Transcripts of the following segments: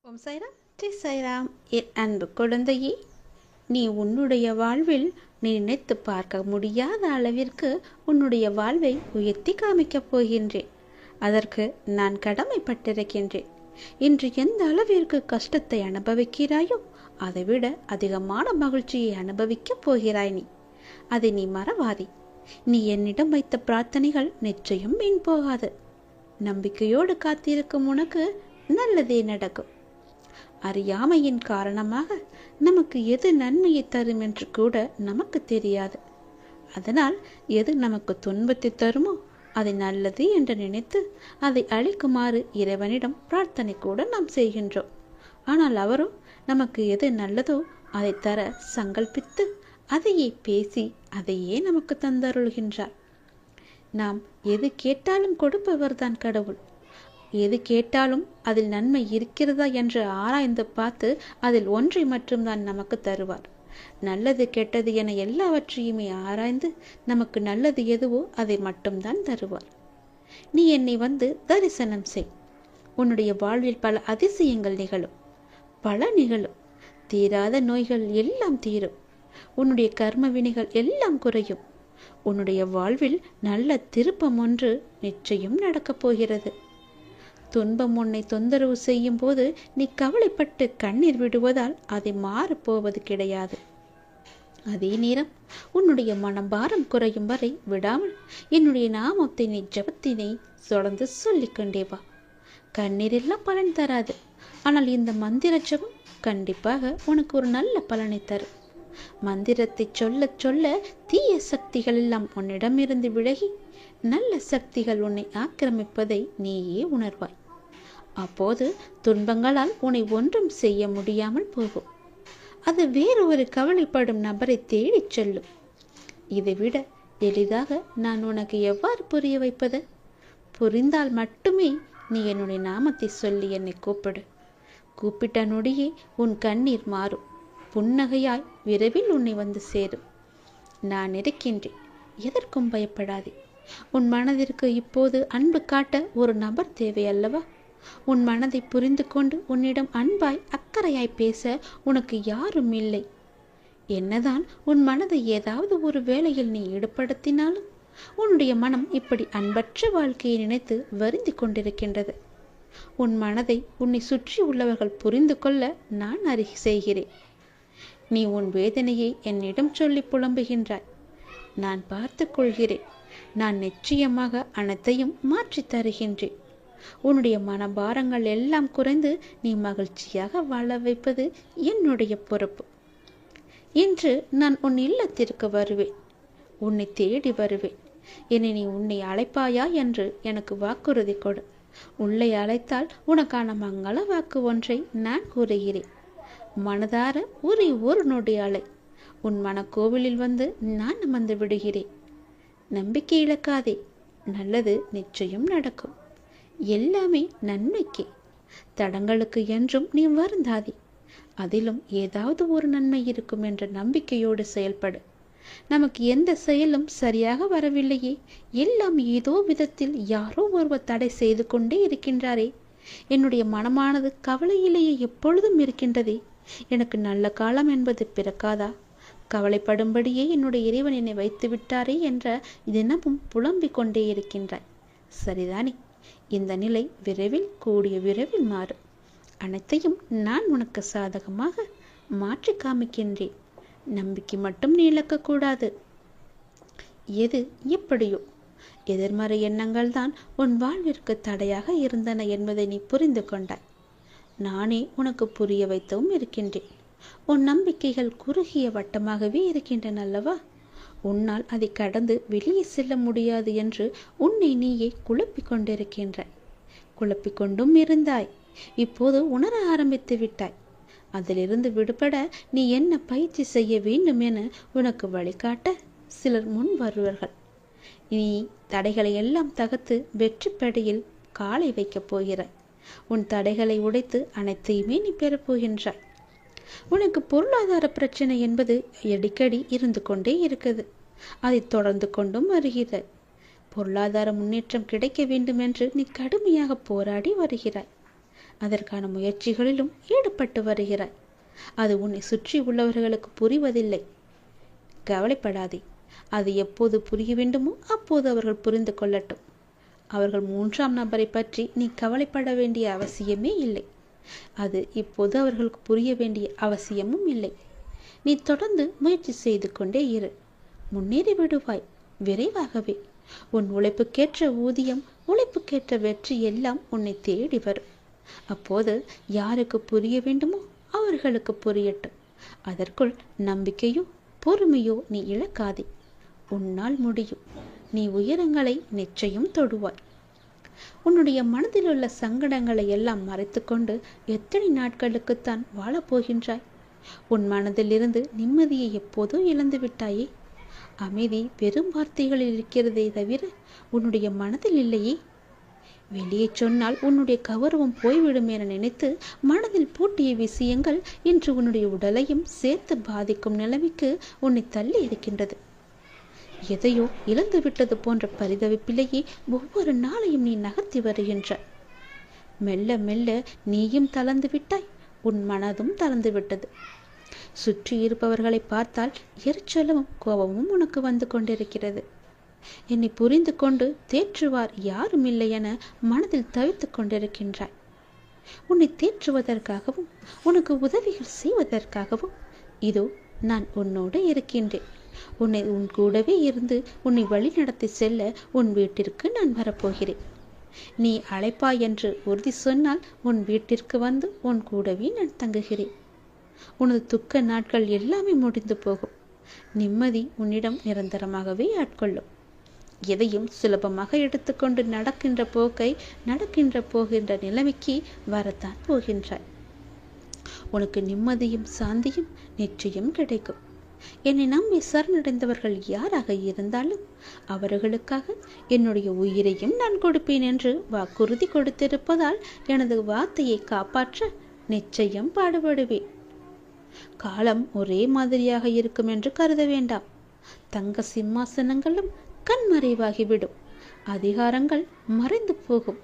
ஓம் சாய்ராம், ஜெய் சாய்ராம். என் அன்பு குழந்தையே, நீ உன்னுடைய வாழ்வில் நீ நினைத்து பார்க்க முடியாத அளவிற்கு உன்னுடைய வாழ்வை உயர்த்தி காமிக்கப் போகின்றேன். அதற்கு நான் கடமைப்பட்டிருக்கின்றேன். இன்று எந்த அளவிற்கு கஷ்டத்தை அனுபவிக்கிறாயோ அதைவிட அதிகமான மகிழ்ச்சியை அனுபவிக்கப் போகிறாய். அதை நீ மறவாதே. நீ என்னிடம் வைத்த பிரார்த்தனைகள் நிச்சயம் வீண் போகாது. நம்பிக்கையோடு காத்திருக்கும் உனக்கு நல்லதே நடக்கும். அறியாமையின் காரணமாக நமக்கு எது நன்மையை தரும் என்று கூட நமக்கு தெரியாது. அதனால் எது நமக்கு துன்பத்தை தருமோ அதை நல்லது என்று நினைத்து அதை அளிக்குமாறு இறைவனிடம் பிரார்த்தனை கூட நாம் செய்கின்றோம். ஆனால் அவரோ நமக்கு எது நல்லதோ அதை தர சங்கல்பித்து அதையே பேசி அதையே நமக்கு தந்தருள்கின்றார். நாம் எது கேட்டாலும் கொடுப்பவர்தான் கடவுள். எது கேட்டாலும் அதில் நன்மை இருக்கிறதா என்று ஆராய்ந்து பார்த்து அதில் ஒன்றை மட்டும்தான் நமக்கு தருவார். நல்லது கெட்டது என எல்லாவற்றையுமே ஆராய்ந்து நமக்கு நல்லது எதுவோ அதை மட்டும்தான் தருவார். நீ என்னை வந்து தரிசனம் செய். உன்னுடைய வாழ்வில் பல அதிசயங்கள் நிகழும். தீராத நோய்கள் எல்லாம் தீரும். உன்னுடைய கர்ம வினைகள் எல்லாம் குறையும். உன்னுடைய வாழ்வில் நல்ல திருப்பம் ஒன்று நிச்சயம் நடக்கப் போகிறது. துன்பம் உன்னை தொந்தரவு செய்யும் போது நீ கவலைப்பட்டு கண்ணீர் விடுவதால் அதை மாறப்போவது கிடையாது. அதே நேரம் உன்னுடைய மனபாரம் குறையும் வரை விடாமல் என்னுடைய நாமத்தை நீ ஜபத்தினை தொடர்ந்து சொல்லிக்கொண்டே வா. கண்ணீர் எல்லாம் பலன் தராது. ஆனால் இந்த மந்திர ஜபம் கண்டிப்பாக உனக்கு ஒரு நல்ல பலனை தரும். மந்திரத்தை சொல்ல சொல்ல தீய சக்திகள் எல்லாம் உன்னிடமிருந்து விலகி நல்ல சக்திகள் உன்னை ஆக்கிரமிப்பதை நீயே உணர்வாய். அப்போது துன்பங்களால் உன்னை ஒன்றும் செய்ய முடியாமல் போகும். அது வேறு ஒரு கவலைப்படும் நபரை தேடிச் செல்லும். இதைவிட எளிதாக நான் உனக்கு எவ்வாறு புரிய வைப்பது? புரிந்தால் மட்டுமே நீ என்னுடைய நாமத்தை சொல்லி என்னை கூப்பிடு. கூப்பிட்ட நொடியே உன் கண்ணீர் மாறும். புன்னகையாய் விரைவில் உன்னை வந்து சேரும். நான் இருக்கின்றேன். எதற்கும் பயப்படாதே. உன் மனதிற்கு இப்போது அன்பு காட்ட ஒரு நபர் தேவை அல்லவா? உன் மனதை புரிந்து கொண்டு உன்னிடம் அன்பாய் அக்கறையாய் பேச உனக்கு யாரும் இல்லை. என்னதான் உன் மனதை ஏதாவது ஒரு வேளையில் நீ ஈடுபடுத்தினாலும் உன்னுடைய மனம் இப்படி அன்பற்ற வாழ்க்கையை நினைத்து வருந்தி கொண்டிருக்கின்றது. உன் மனதை உன்னை சுற்றி உள்ளவர்கள் புரிந்து கொள்ள நான் அருகே செய்கிறேன். நீ உன் வேதனையை என்னிடம் சொல்லி புலம்புகின்றாய். நான் பார்த்து கொள்கிறேன். நான் நிச்சயமாக அனைத்தையும் மாற்றி தருகின்றேன். உன்னுடைய மனபாரங்கள் எல்லாம் குறைந்து நீ மகிழ்ச்சியாக வாழ வைப்பது என்னுடைய பொறுப்பு. இன்று நான் உன் இல்லத்திற்கு வருவேன். உன்னை தேடி வருவேன். என்னை உன்னை அழைப்பாயா என்று எனக்கு வாக்குறுதி கொடு. உள்ளே அழைத்தால் உனக்கான மங்கள வாக்கு ஒன்றை நான் கூறுகிறேன். மனதார ஒரு நொடி அலை. உன் மனக்கோவிலில் வந்து நான் அமர்ந்து விடுகிறேன். நம்பிக்கை இழக்காதே. நல்லது நிச்சயம் நடக்கும். எல்லாமே நன்மைக்கே. தடங்களுக்கு என்றும் நீ வருந்தாதே. அதிலும் ஏதாவது ஒரு நன்மை இருக்கும் என்ற நம்பிக்கையோடு செயல்படு. நமக்கு எந்த செயலும் சரியாக வரவில்லையே, எல்லாம் ஏதோ விதத்தில் யாரோ ஒருவர் தடை செய்து கொண்டே இருக்கின்றாரே. என்னுடைய மனமானது கவலையிலேயே எப்பொழுதும் இருக்கின்றதே. எனக்கு நல்ல காலம் என்பது பிறக்காதா? கவலைப்படும்படியே என்னுடைய இறைவன் என்னை வைத்து விட்டாரே என்ற தினமும் புலம்பிக் கொண்டே இருக்கின்றாய். சரிதானே? இந்த நிலை கூடிய விரைவில் மாறும். அனைத்தையும் நான் உனக்கு சாதகமாக மாற்றி காமிக்கின்றேன். நம்பிக்கை மட்டும் நீ இழக்கக்கூடாது. எது எப்படியோ எதிர்மறை எண்ணங்கள் தான் உன் வாழ்விற்கு தடையாக இருந்தன என்பதை நீ புரிந்து கொண்டாய். நானே உனக்கு புரிய வைத்தவும் இருக்கின்றேன். உன் நம்பிக்கைகள் குறுகிய வட்டமாகவே இருக்கின்றன அல்லவா? உன்னால் அதை கடந்து வெளியே செல்ல முடியாது என்று உன்னை நீயே குழப்பிக் கொண்டிருக்கின்றாய். குழப்பிக்கொண்டும் இருந்தாய். இப்போது உணர ஆரம்பித்து விட்டாய். அதிலிருந்து விடுபட நீ என்ன பயிற்சி செய்ய வேண்டும் என உனக்கு வழிகாட்ட சிலர் முன் வருவார்கள். நீ தடைகளை எல்லாம் தகர்த்து வெற்றி படியில் காலை வைக்கப் போகிறாய். உன் தடைகளை உடைத்து அனைத்தையுமே நீ பெறப்போகின்றாய். உனக்கு பொருளாதார பிரச்சனை என்பது அடிக்கடி இருந்து கொண்டே இருக்குது. அதை தொடர்ந்து கொண்டும் வருகிறாய். பொருளாதார முன்னேற்றம் கிடைக்க வேண்டும் என்று நீ கடுமையாக போராடி வருகிறாய். அதற்கான முயற்சிகளிலும் ஈடுபட்டு வருகிறாய். அது உன்னை சுற்றி உள்ளவர்களுக்கு புரிவதில்லை. கவலைப்படாதே. அது எப்போது புரிய வேண்டுமோ அப்போது அவர்கள் புரிந்து கொள்ளட்டும். அவர்கள் 3ஆம் நபரை பற்றி நீ கவலைப்பட வேண்டிய அவசியமே இல்லை. அது இப்போது அவர்களுக்கு புரிய வேண்டிய அவசியமும் இல்லை. நீ தொடர்ந்து முயற்சி செய்து கொண்டே இரு. முன்னேறி விடுவாய் விரைவாகவே. உன் உழைப்புக்கேற்ற ஊதியம், உழைப்புக்கேற்ற வெற்றி எல்லாம் உன்னை தேடி வரும். அப்போது யாருக்கு புரிய வேண்டுமோ அவர்களுக்கு புரியட்டும். அதற்குள் நம்பிக்கையோ பொறுமையோ நீ இழக்காதே. உன்னால் முடியும். நீ உயரங்களை நிச்சயம் தொடுவாய். உன்னுடைய மனதில் உள்ள சங்கடங்களை எல்லாம் மறைத்துக்கொண்டு எத்தனை நாட்களுக்குத்தான் வாழப்போகின்றாய்? உன் மனதிலிருந்து நிம்மதியை எப்போதோ இழந்து விட்டாயே. அமைதி வெறும் வார்த்தைகளில் இருக்கிறதே தவிர உன்னுடைய மனதில் இல்லையே. வெளியே சொன்னால் உன்னுடைய கௌரவம் போய்விடும் என நினைத்து மனதில் பூட்டிய விஷயங்கள் இன்று உன்னுடைய உடலையும் சேர்த்து பாதிக்கும் நிலைமைக்கு உன்னை தள்ளி இருக்கின்றது. எதையோ இழந்து விட்டது போன்ற பரிதவிப்பிலேயே ஒவ்வொரு நாளையும் நீ நகர்த்தி வருகின்றாய். மெல்ல மெல்ல நீயும் தளர்ந்து விட்டாய். உன் மனதும் தளர்ந்து விட்டது. சுற்றி இருப்பவர்களை பார்த்தால் எரிச்சலும் கோபமும் உனக்கு வந்து கொண்டிருக்கிறது. என்னை புரிந்து கொண்டு தேற்றுவார் யாரும் இல்லை என மனதில் தவித்து கொண்டிருக்கின்றாய். உன்னை தேற்றுவதற்காகவும் உனக்கு உதவிகள் செய்வதற்காகவும் இதோ நான் உன்னோடு இருக்கின்றேன். உன் கூடவே இருந்து உன்னை வழி நடத்தி செல்ல உன் வீட்டிற்கு நான் வரப்போகிறேன். நீ அழைப்பாய் என்று உறுதி சொன்னால் உன் வீட்டிற்கு வந்து உன் கூடவே நான் தங்குகிறேன். உனது துக்க நாட்கள் எல்லாமே முடிந்து போகும். நிம்மதி உன்னிடம் நிரந்தரமாகவே ஆட்கொள்ளும். எதையும் சுலபமாக எடுத்துக்கொண்டு நடக்கின்ற போகின்ற நிலைமைக்கு வரத்தான் போகின்றாய். உனக்கு நிம்மதியும் சாந்தியும் நிச்சயம் கிடைக்கும். என்னை நம்பி சரணடைந்தவர்கள் யாராக இருந்தாலும் அவர்களுக்காக என்னுடைய உயிரையும் நான் கொடுப்பேன் என்று வாக்குறுதி கொடுத்திருப்பதால் எனது வார்த்தையை காப்பாற்ற நிச்சயம் பாடுபடுவேன். காலம் ஒரே மாதிரியாக இருக்கும் என்று கருத வேண்டாம். தங்க சிம்மாசனங்களும் கண்மறைவாகிவிடும். அதிகாரங்கள் மறைந்து போகும்.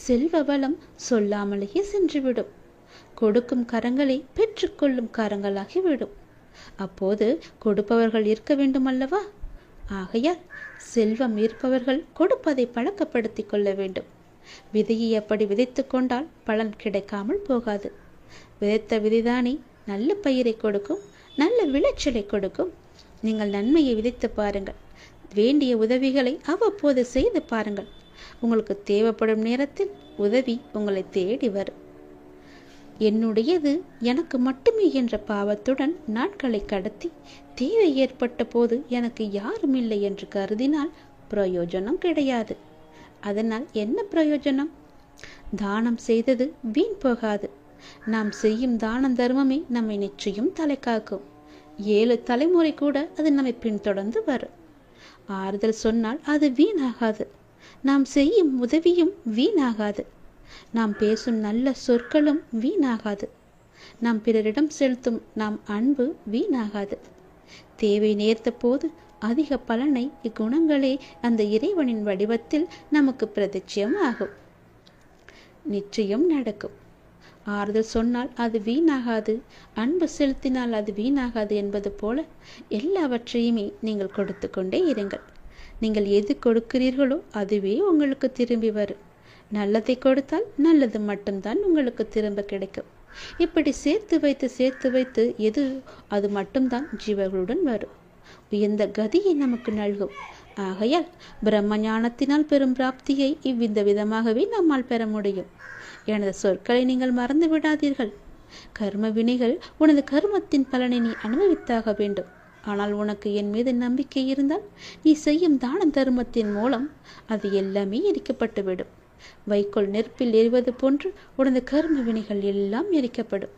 செல்வ வளம் சொல்லாமலேயே சென்றுவிடும். கொடுக்கும் கரங்களை பெற்றுக்கொள்ளும் கரங்களாகிவிடும். அப்போது கொடுப்பவர்கள் இருக்க வேண்டும் அல்லவா? ஆகையால் செல்வம் இருப்பவர்கள் கொடுப்பதை பழக்கப்படுத்திக் கொள்ள வேண்டும். விதையை அப்படி விதைத்து கொண்டால் பலன் கிடைக்காமல் போகாது. விதைத்த விதைதானே நல்ல பயிரை கொடுக்கும், நல்ல விளைச்சலை கொடுக்கும். நீங்கள் நன்மையை விதைத்து பாருங்கள். வேண்டிய உதவிகளை அவ்வப்போது செய்து பாருங்கள். உங்களுக்கு தேவைப்படும் நேரத்தில் உதவி உங்களை தேடி வரும். என்னுடையது எனக்கு மட்டுமே என்ற பாவத்துடன் நாட்களை கடத்தி தேவை ஏற்பட்ட போது எனக்கு யாரும் இல்லை என்று கருதினால் பிரயோஜனம் கிடையாது. அதனால் என்ன பிரயோஜனம்? தானம் செய்தது வீண் போகாது. நாம் செய்யும் தான தர்மமே நம்மை நிச்சயம் தலை காக்கும். 7 தலைமுறை கூட அது நம்மை பின்தொடர்ந்து வரும். ஆறுதல் சொன்னால் அது வீணாகாது. நாம் செய்யும் உதவியும் வீணாகாது. நாம் பேசும் நல்ல சொற்களும் வீணாகாது. நாம் பிறரிடம் செலுத்தும் நாம் அன்பு வீணாகாது. தேவை நேர்த்த போது அதிக பலனை இக்குணங்களே அந்த இறைவனின் வடிவத்தில் நமக்கு பிரதிட்சயம் ஆகும். நிச்சயம் நடக்கும். ஆறுதல் சொன்னால் அது வீணாகாது, அன்பு செலுத்தினால் அது வீணாகாது என்பது போல எல்லாவற்றையுமே நீங்கள் கொடுத்து கொண்டே இருங்கள். நீங்கள் எது கொடுக்கிறீர்களோ அதுவே உங்களுக்கு திரும்பி வரும். நல்லதை கொடுத்தால் நல்லது மட்டும்தான் உங்களுக்கு திரும்ப கிடைக்கும். இப்படி சேர்த்து வைத்து எது அது மட்டும்தான் ஜீவர்களுடன் வரும். உயர்ந்த கதியை நமக்கு நல்கும். ஆகையால் பிரம்ம ஞானத்தினால் பெறும் பிராப்தியை இவ்வித விதமாகவே நம்மால் பெற முடியும். எனது சொற்களை நீங்கள் மறந்து விடாதீர்கள். கர்ம வினைகள் உனது கர்மத்தின் பலனை நீ அனுபவித்தாக வேண்டும். ஆனால் உனக்கு என் மீது நம்பிக்கை இருந்தால் நீ செய்யும் தான தர்மத்தின் மூலம் அது எல்லாமே எரிக்கப்பட்டுவிடும். வைக்கோல் நெருப்பில் எரிவது போன்று உனது கர்ம வினைகள் எல்லாம் எரிக்கப்படும்.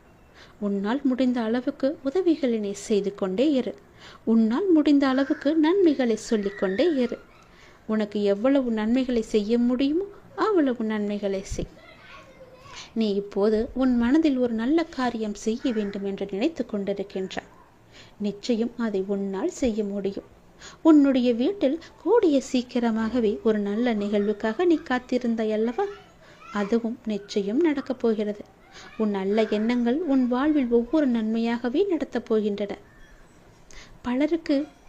உன்னால் முடிந்த அளவுக்கு உதவிகளை நீ செய்து கொண்டே இரு. உன்னால் முடிந்த அளவுக்கு நன்மைகளை சொல்லிக்கொண்டே இரு. உனக்கு எவ்வளவு நன்மைகளை செய்ய முடியுமோ அவ்வளவு நன்மைகளை செய். நீ இப்போது உன் மனதில் ஒரு நல்ல காரியம் செய்ய வேண்டும் என்று நினைத்து கொண்டிருக்கின்றாய். நிச்சயம் அதை உன்னால் செய்ய முடியும். உன்னுடைய வீட்டில் கூடிய சீக்கிரமாகவே ஒரு நல்ல நிகழ்வுக்காக நீ காத்திருந்தாய் அல்லவா? அதுவும் நிச்சயம் நடக்கப் போகிறது. உன் நல்ல எண்ணங்கள் உன் வாழ்வில் ஒவ்வொரு நன்மையாகவே நடத்தப் போகின்றன.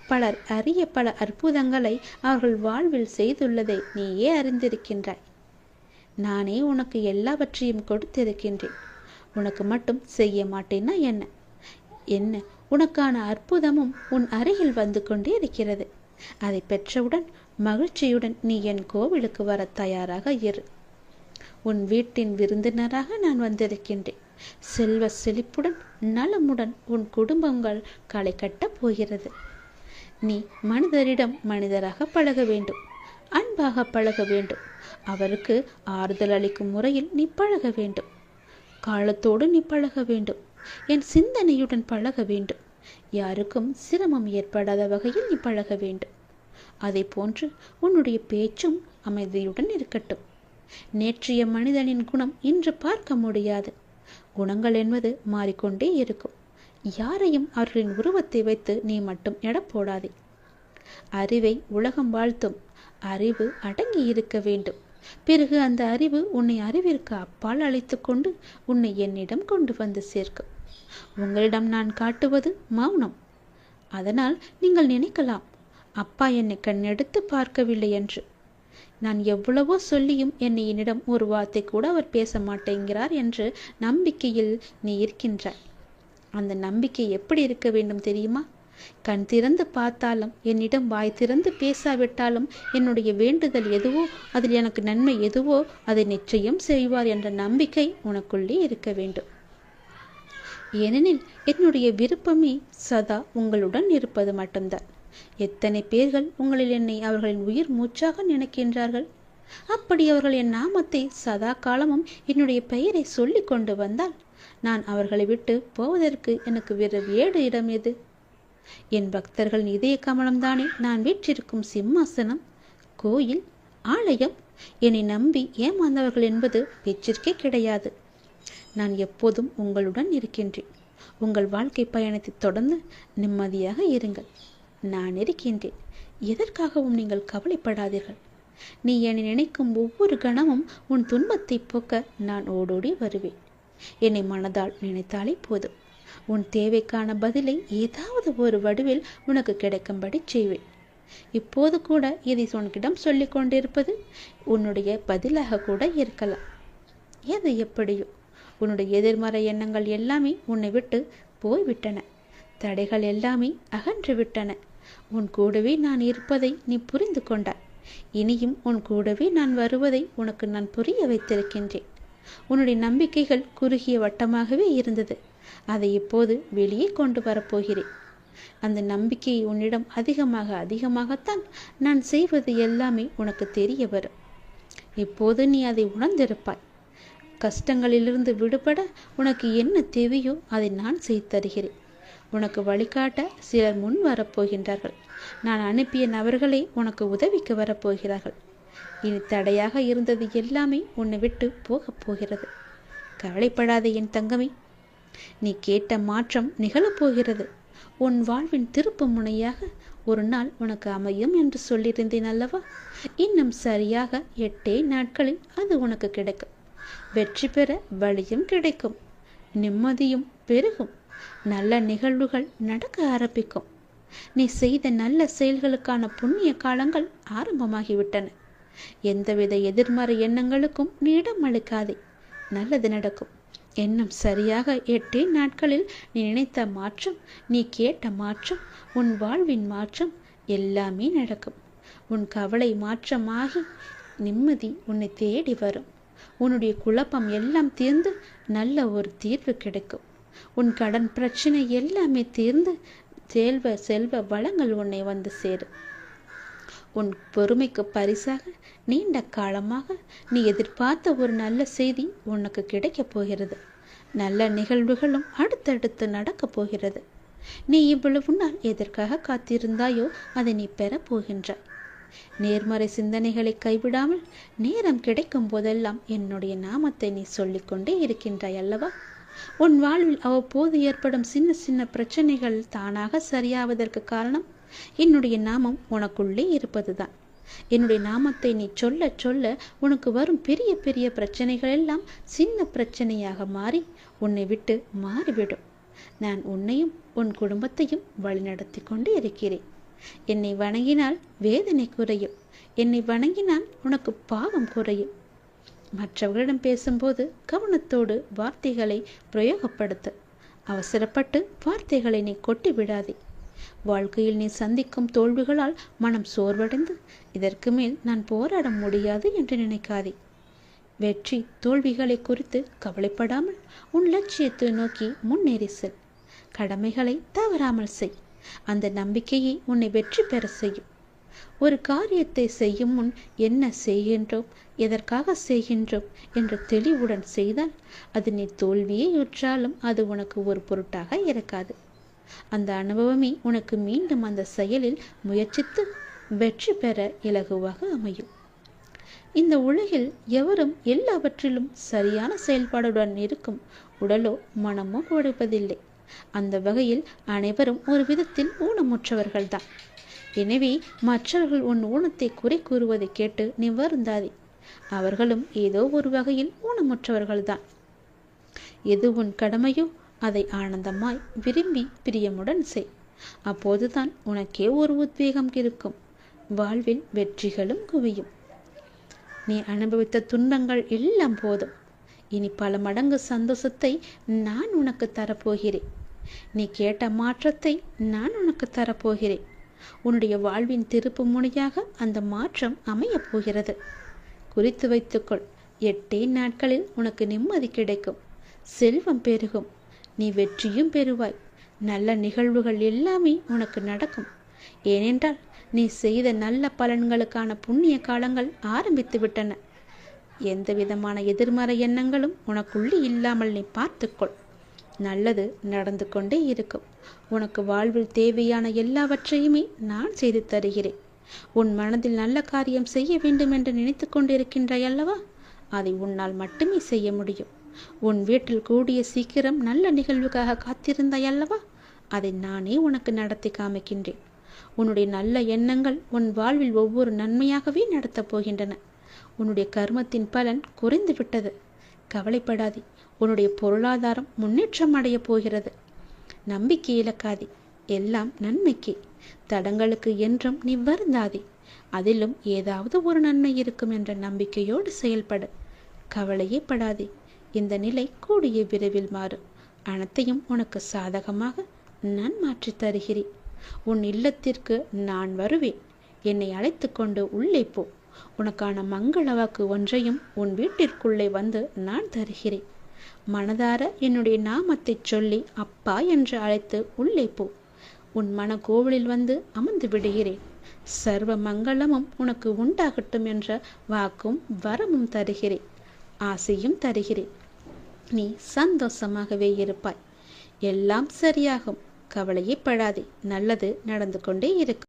பலர் அறிய பல அற்புதங்களை அவர்கள் வாழ்வில் செய்துள்ளதை நீயே அறிந்திருக்கின்றாய். நானே உனக்கு எல்லாவற்றையும் கொடுத்திருக்கின்றேன். உனக்கு மட்டும் செய்ய மாட்டேன்னா என்ன உனக்கான அற்புதமும் உன் அருகில் வந்து கொண்டே இருக்கிறது. அதை பெற்றவுடன் மகிழ்ச்சியுடன் நீ என் கோவிலுக்கு வர தயாராக இரு. உன் வீட்டின் விருந்தினராக நான் வந்திருக்கின்றேன். செல்வ செழிப்புடன் நலமுடன் உன் குடும்பங்கள் களை கட்டப் போகிறது. நீ மனிதரிடம் மனிதராக பழக வேண்டும், அன்பாக பழக வேண்டும். அவருக்கு ஆறுதல் அளிக்கும் முறையில் நீ பழக வேண்டும். காலத்தோடு நீ பழக வேண்டும். என் சிந்தனையுடன் பழக வேண்டும். யாருக்கும் சிரமம் ஏற்படாத வகையில் நீ பழக வேண்டும். அதை போன்று உன்னுடைய பேச்சும் அமைதியுடன் இருக்கட்டும். நேற்றைய மனிதனின் குணம் இன்று பார்க்க முடியாது. குணங்கள் என்பது மாறிக்கொண்டே இருக்கும். யாரையும் அவர்களின் உருவத்தை வைத்து நீ மட்டும் எடை போடாதே. அறிவை உலகம் வாழ்த்தும். அறிவு அடங்கி இருக்க வேண்டும். பிறகு அந்த அறிவு உன்னை அறிவிற்கு அப்பால் அழைத்து கொண்டு உன்னை என்னிடம் கொண்டு வந்து சேர்க்கும். உங்களிடம் நான் காட்டுவது மௌனம். அதனால் நீங்கள் நினைக்கலாம், அப்பா என்னை கண்ணெடுத்து பார்க்கவில்லை என்று. நான் எவ்வளவோ சொல்லியும் என்னிடம் ஒரு வார்த்தை கூட அவர் பேச மாட்டேங்கிறார் என்று நம்பிக்கையில் நீ இருக்கின்றாய். அந்த நம்பிக்கை எப்படி இருக்க வேண்டும் தெரியுமா? கண் திறந்து பார்த்தாலும் என்னிடம் வாய் திறந்து பேசாவிட்டாலும் என்னுடைய வேண்டுதல் எதுவோ, அதில் எனக்கு நன்மை எதுவோ அதை நிச்சயம் செய்வார் என்ற நம்பிக்கை உனக்குள்ளே இருக்க வேண்டும். ஏனெனில் என்னுடைய விருப்பமே சதா உங்களுடன் இருப்பது மட்டும்தான். எத்தனை பேர்கள் உங்களில் என்னை அவர்களின் உயிர் மூச்சாக நினைக்கின்றார்கள். அப்படி அவர்கள் என் நாமத்தை சதா காலமும் என்னுடைய பெயரை சொல்லி கொண்டு வந்தால் நான் அவர்களை விட்டு போவதற்கு எனக்கு வேறு இடம் எது? என் பக்தர்கள் இதய கமலம்தானே நான் வீற்றிருக்கும் சிம்மாசனம், கோயில், ஆலயம். என்னை நம்பி ஏமாந்தவர்கள் என்பது பேச்சிற்கே கிடையாது. நான் எப்போதும் உங்களுடன் இருக்கின்றேன். உங்கள் வாழ்க்கை பயணத்தை தொடர்ந்து நிம்மதியாக இருங்கள். நான் இருக்கின்றேன். எதற்காகவும் நீங்கள் கவலைப்படாதீர்கள். நீ என்னை நினைக்கும் ஒவ்வொரு கணமும் உன் துன்பத்தை போக்க நான் ஓடோடி வருவேன். என்னை மனதால் நினைத்தாலே போதும். உன் தேவைக்கான பதிலை ஏதாவது ஒரு வடிவில் உனக்கு கிடைக்கும்படி செய்வேன். இப்போது கூட இதை உனக்கிடம் சொல்லிக் கொண்டிருப்பது உன்னுடைய பதிலாக கூட இருக்கலாம். எது எப்படியோ உன்னுடைய எதிர்மறை எண்ணங்கள் எல்லாமே உன்னை விட்டு போய்விட்டன. தடைகள் எல்லாமே அகன்று விட்டன. உன் கூடவே நான் இருப்பதை நீ புரிந்து கொண்டாய். இனியும் உன் கூடவே நான் வருவதை உனக்கு நான் புரிய வைத்திருக்கின்றேன். உன்னுடைய நம்பிக்கைகள் குறுகிய வட்டமாகவே இருந்தது. அதை இப்போது வெளியே கொண்டு வரப்போகிறேன். அந்த நம்பிக்கையை உன்னிடம் அதிகமாகத்தான் நான் செய்வது எல்லாமே உனக்கு தெரிய வரும். இப்போது நீ அதை உணர்ந்திருப்பாய். கஷ்டங்களிலிருந்து விடுபட உனக்கு என்ன தேவையோ அதை நான் செய்து தருகிறேன். உனக்கு வழிகாட்ட சிலர் முன் வரப்போகின்றார்கள். நான் அனுப்பிய நபர்களே உனக்கு உதவிக்கு வரப்போகிறார்கள். இனி தடையாக இருந்தது எல்லாமே உன்னை விட்டு போகப் போகிறது. கவலைப்படாதே என் தங்கமே. நீ கேட்ட மாற்றம் நிகழப்போகிறது. உன் வாழ்வின் திருப்பு முனையாக ஒரு நாள் உனக்கு அமையும் என்று சொல்லியிருந்தேன் அல்லவா? இன்னும் சரியாக 8 நாட்களில் அது உனக்கு கிடைக்கும். வெற்றி பெற வழியும் கிடைக்கும். நிம்மதியும் பெருகும். நல்ல நிகழ்வுகள் நடக்க ஆரம்பிக்கும். நீ செய்த நல்ல செயல்களுக்கான புண்ணிய காலங்கள் ஆரம்பமாகிவிட்டன. எந்தவித எதிர்மறை எண்ணங்களுக்கும் நீ இடம் அளிக்காதே. நல்லது நடக்கும். இன்னும் சரியாக 8 நாட்களில் நீ நினைத்த மாற்றம், நீ கேட்ட மாற்றம், உன் வாழ்வின் மாற்றம் எல்லாமே நடக்கும். உன் கவலை மாற்றமாகி நிம்மதி உன்னை தேடி வரும். உன்னுடைய குழப்பம் எல்லாம் தீர்ந்து நல்ல ஒரு தீர்வு கிடைக்கும். உன் கடன் பிரச்சனை எல்லாமே தீர்ந்து செல்வ வளங்கள் உன்னை வந்து சேரும். உன் பொறுமைக்கு பரிசாக நீண்ட காலமாக நீ எதிர்பார்த்த ஒரு நல்ல செய்தி உனக்கு கிடைக்கப் போகிறது. நல்ல நிகழ்வுகளும் அடுத்தடுத்து நடக்கப் போகிறது. நீ இவ்வளவு நாள் எதற்காக காத்திருந்தாயோ அதை நீ பெறப் போகின்றாய். நேர்மறை சிந்தனைகளை கைவிடாமல் நேரம் கிடைக்கும் போதெல்லாம் என்னுடைய நாமத்தை நீ சொல்லிக்கொண்டே இருக்கின்றாய் அல்லவா? உன் வாழ்வில் அவ்வப்போது ஏற்படும் சின்ன சின்ன பிரச்சனைகள் தானாக சரியாவதற்கு காரணம் என்னுடைய நாமம் உனக்குள்ளே இருப்பதுதான். என்னுடைய நாமத்தை நீ சொல்ல சொல்ல உனக்கு வரும் பெரிய பெரிய பிரச்சனைகள் எல்லாம் சின்ன பிரச்சனையாக மாறி உன்னை விட்டு மாறிவிடும். நான் உன்னையும் உன் குடும்பத்தையும் வழிநடத்தி கொண்டு இருக்கிறேன். என்னை வணங்கினால் வேதனை குறையும். என்னை வணங்கினால் உனக்கு பாவம் குறையும். மற்றவர்களிடம் பேசும்போது கவனத்தோடு வார்த்தைகளை பிரயோகப்படுத்த. அவசரப்பட்டு வார்த்தைகளை நீ கொட்டி விடாதே. வாழ்க்கையில் நீ சந்திக்கும் தோல்விகளால் மனம் சோர்வடைந்து இதற்கு மேல் நான் போராட முடியாது என்று நினைக்காதே. வெற்றி தோல்விகளை குறித்து கவலைப்படாமல் உன் லட்சியத்தை நோக்கி முன்னேறி செல். கடமைகளை தவறாமல் செய். அந்த நம்பிக்கையை உன்னை வெற்றி பெற செய்யும். ஒரு காரியத்தை செய்யும் முன் என்ன செய்கின்றோம், எதற்காக செய்கின்றோம் என்ற தெளிவுடன் செய்தால் அது நீ தோல்வியை உற்றாலும் அது உனக்கு ஒரு பொருட்டாக இருக்காது. அந்த அனுபவமே உனக்கு மீண்டும் அந்த செயலில் முயற்சித்து வெற்றி பெற இலகுவாக அமையும். இந்த உலகில் எவரும் எல்லாவற்றிலும் சரியான செயல்பாடுடன் இருக்கும் உடலோ மனமோ கொடுப்பதில்லை. அந்த வகையில் அனைவரும் ஒரு விதத்தில் ஊனமுற்றவர்கள்தான். எனவே மற்றவர்கள் உன் ஊனத்தை குறை கூறுவதை கேட்டு நீ வருந்தாதே. அவர்களும் ஏதோ ஒரு வகையில் ஊனமுற்றவர்கள்தான். எது உன் கடமையோ அதை ஆனந்தமாய் விரும்பி பிரியமுடன் செய். அப்போதுதான் உனக்கே ஒரு உத்வேகம் இருக்கும். வாழ்வில் வெற்றிகளும் குவியும். நீ அனுபவித்த துன்பங்கள் எல்லாம் போதும். இனி பல மடங்கு சந்தோஷத்தை நான் உனக்கு தரப்போகிறேன். நீ கேட்ட மாற்றத்தை நான் உனக்கு தரப்போகிறேன். உன்னுடைய வாழ்வின் திருப்பு முனையாக அந்த மாற்றம் அமையப் போகிறது. குறித்து வைத்துக்கொள். 8 நாட்களில் உனக்கு நிம்மதி கிடைக்கும். செல்வம் பெருகும். நீ வெற்றியும் பெறுவாய். நல்ல நிகழ்வுகள் எல்லாமே உனக்கு நடக்கும். ஏனென்றால் நீ செய்த நல்ல பலன்களுக்கான புண்ணிய காலங்கள் ஆரம்பித்து விட்டன. எந்த விதமான எதிர்மறை எண்ணங்களும் உனக்குள்ளே இல்லாமல் நீ பார்த்துக்கொள். நல்லது நடந்து கொண்டே இருக்கும். உனக்கு வாழ்வில் தேவையான எல்லாவற்றையுமே நான் செய்து தருகிறேன். உன் மனதில் நல்ல காரியம் செய்ய வேண்டும் என்று நினைத்து கொண்டிருக்கின்றாய் அல்லவா? அதை உன்னால் மட்டுமே செய்ய முடியும். உன் வீட்டில் கூடிய சீக்கிரம் நல்ல நிகழ்வுக்காக காத்திருந்தாய் அல்லவா? அதை நானே உனக்கு நடத்தி காமிக்கின்றேன். உன்னுடைய நல்ல எண்ணங்கள் உன் வாழ்வில் ஒவ்வொரு நன்மையாகவே நடத்தப் போகின்றன. உன்னுடைய கர்மத்தின் பலன் குறைந்து விட்டது. கவலைப்படாதே. உன்னுடைய பொருளாதாரம் முன்னேற்றம் அடைய போகிறது. நம்பிக்கை இழக்காதே. எல்லாம் நன்மைக்கே. தடங்களுக்கு என்றும் நீ வருந்தாதே. அதிலும் ஏதாவது ஒரு நன்மை இருக்கும் என்ற நம்பிக்கையோடு செயல்படு. கவலையே படாதே. இந்த நிலை கூடிய விரைவில் மாறும். அனைத்தையும் உனக்கு சாதகமாக நான் மாற்றி தருகிறேன். உன் இல்லத்திற்கு நான் வருவேன். என்னை அழைத்து கொண்டு உள்ளே போ. உனக்கான மங்கள வாக்கு ஒன்றையும் உன் வீட்டிற்குள்ளே வந்து நான் தருகிறேன். மனதார என்னுடைய நாமத்தை சொல்லி அப்பா என்று அழைத்து உள்ளே போ. உன் மன கோவிலில் வந்து அமர்ந்து விடுகிறேன். சர்வ மங்களமும் உனக்கு உண்டாகட்டும் என்ற வாக்கும் வரமும் தருகிறேன். ஆசையும் தருகிறேன். நீ சந்தோஷமாகவே இருப்பாய். எல்லாம் சரியாகும். கவலையே படாதே. நல்லது நடந்து கொண்டே இருக்கும்.